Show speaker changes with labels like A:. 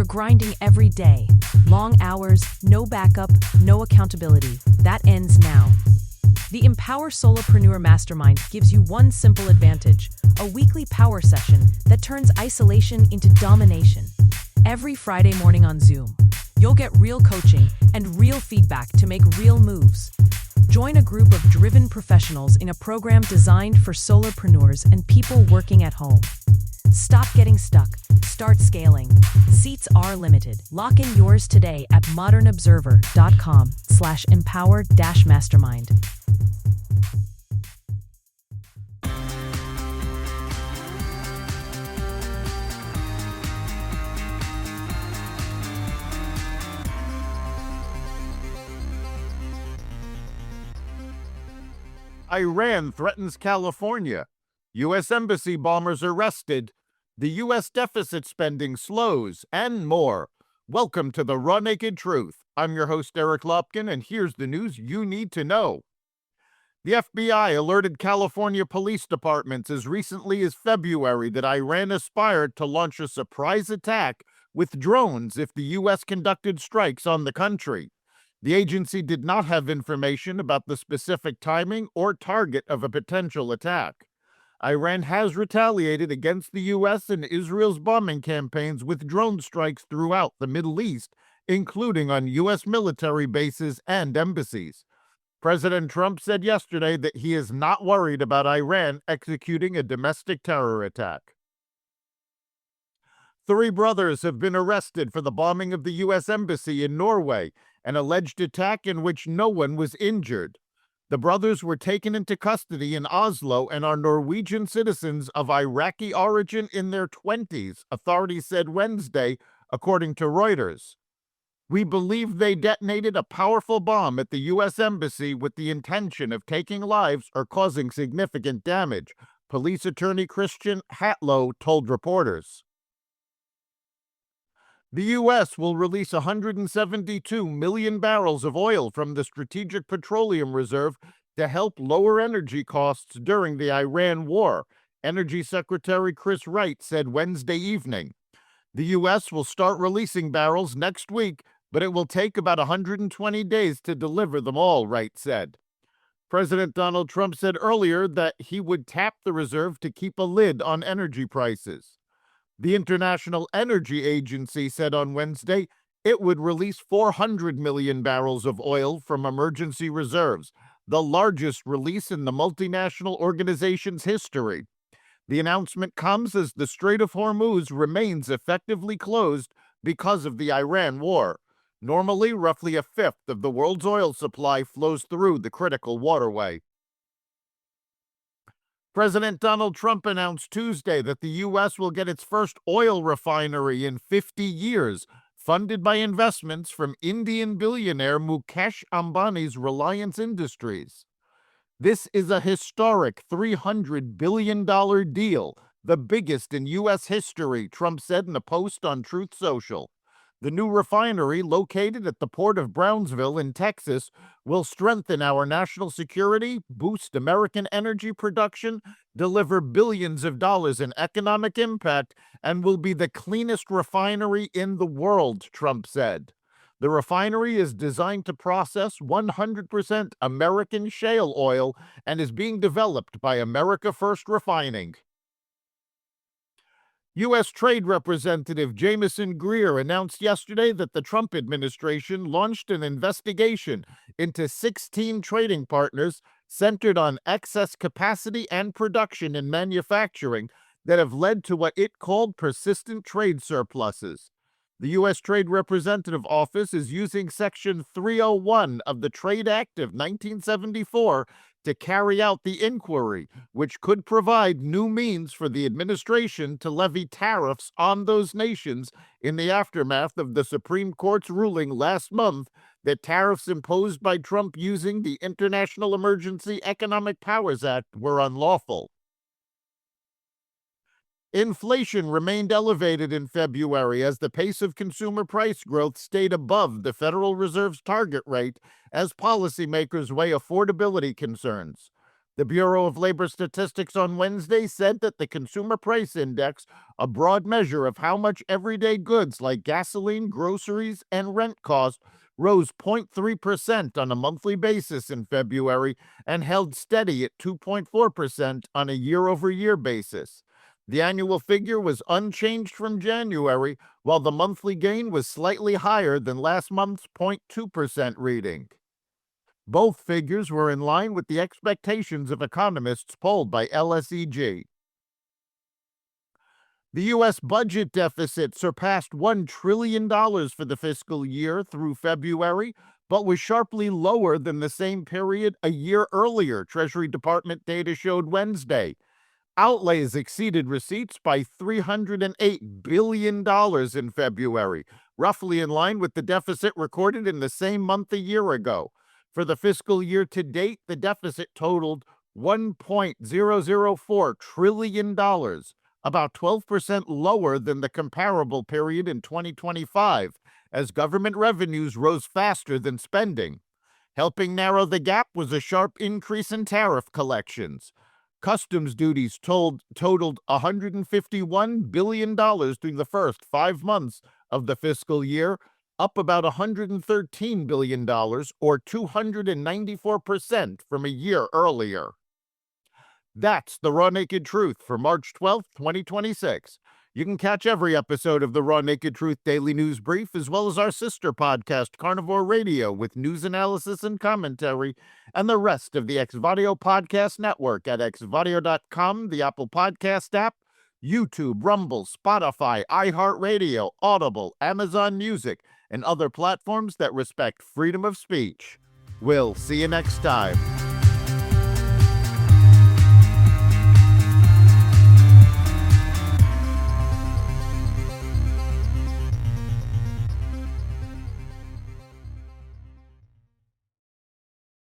A: grinding every day. Long hours, no backup, no accountability. That ends now. The Empower Solopreneur Mastermind gives you one simple advantage: a weekly power session that turns isolation into domination. Every Friday morning on Zoom, you'll get real coaching and real feedback to make real moves. Join a group of driven professionals in a program designed for solopreneurs and people working at home. Stop getting stuck. Start scaling. Seats are limited. Lock in yours today at modernobserver.com/empower-mastermind.
B: Iran threatens California. U.S. Embassy bombers arrested. The U.S. deficit spending slows, and more. Welcome to the Raw Naked Truth. I'm your host, Eric Lopkin, and here's the news you need to know. The FBI alerted California police departments as recently as February that Iran aspired to launch a surprise attack with drones if the U.S. conducted strikes on the country. The agency did not have information about the specific timing or target of a potential attack. Iran has retaliated against the U.S. and Israel's bombing campaigns with drone strikes throughout the Middle East, including on U.S. military bases and embassies. President Trump said yesterday that he is not worried about Iran executing a domestic terror attack. 3 brothers have been arrested for the bombing of the U.S. Embassy in Norway, an alleged attack in which no one was injured. The brothers were taken into custody in Oslo and are Norwegian citizens of Iraqi origin in their 20s, authorities said Wednesday, according to Reuters. "We believe they detonated a powerful bomb at the U.S. Embassy with the intention of taking lives or causing significant damage," police attorney Christian Hatlow told reporters. The U.S. will release 172 million barrels of oil from the Strategic Petroleum Reserve to help lower energy costs during the Iran war, Energy Secretary Chris Wright said Wednesday evening. The U.S. will start releasing barrels next week, but it will take about 120 days to deliver them all, Wright said. President Donald Trump said earlier that he would tap the reserve to keep a lid on energy prices. The International Energy Agency said on Wednesday it would release 400 million barrels of oil from emergency reserves, the largest release in the multinational organization's history. The announcement comes as the Strait of Hormuz remains effectively closed because of the Iran war. Normally, roughly a fifth of the world's oil supply flows through the critical waterway. President Donald Trump announced Tuesday that the U.S. will get its first oil refinery in 50 years, funded by investments from Indian billionaire Mukesh Ambani's Reliance Industries. This is a historic $300 billion deal, the biggest in U.S. history, Trump said in a post on Truth Social. The new refinery, located at the port of Brownsville in Texas, will strengthen our national security, boost American energy production, deliver billions of dollars in economic impact, and will be the cleanest refinery in the world, Trump said. The refinery is designed to process 100% American shale oil and is being developed by America First Refining. U.S. Trade Representative Jamieson Greer announced yesterday that the Trump administration launched an investigation into 16 trading partners centered on excess capacity and production in manufacturing that have led to what it called persistent trade surpluses. The U.S. Trade Representative Office is using Section 301 of the Trade Act of 1974 to carry out the inquiry, which could provide new means for the administration to levy tariffs on those nations in the aftermath of the Supreme Court's ruling last month that tariffs imposed by Trump using the International Emergency Economic Powers Act were unlawful. Inflation remained elevated in February as the pace of consumer price growth stayed above the Federal Reserve's target rate as policymakers weigh affordability concerns. The Bureau of Labor Statistics on Wednesday said that the Consumer Price Index, a broad measure of how much everyday goods like gasoline, groceries, and rent cost, rose 0.3% on a monthly basis in February and held steady at 2.4% on a year-over-year basis. The annual figure was unchanged from January, while the monthly gain was slightly higher than last month's 0.2% reading. Both figures were in line with the expectations of economists polled by LSEG. The U.S. budget deficit surpassed $1 trillion for the fiscal year through February, but was sharply lower than the same period a year earlier, Treasury Department data showed Wednesday. Outlays exceeded receipts by $308 billion in February, roughly in line with the deficit recorded in the same month a year ago. For the fiscal year to date, the deficit totaled $1.004 trillion, about 12% lower than the comparable period in 2025, as government revenues rose faster than spending. Helping narrow the gap was a sharp increase in tariff collections. Customs duties totaled $151 billion during the first 5 months of the fiscal year, up about $113 billion, or 294% from a year earlier. That's the Raw Naked Truth for March 12th, 2026. You can catch every episode of the Raw Naked Truth Daily News Brief, as well as our sister podcast, Carnivore Radio, with news analysis and commentary, and the rest of the Xvadio Podcast Network at xvadio.com, the Apple Podcast app, YouTube, Rumble, Spotify, iHeartRadio, Audible, Amazon Music, and other platforms that respect freedom of speech. We'll see you next time.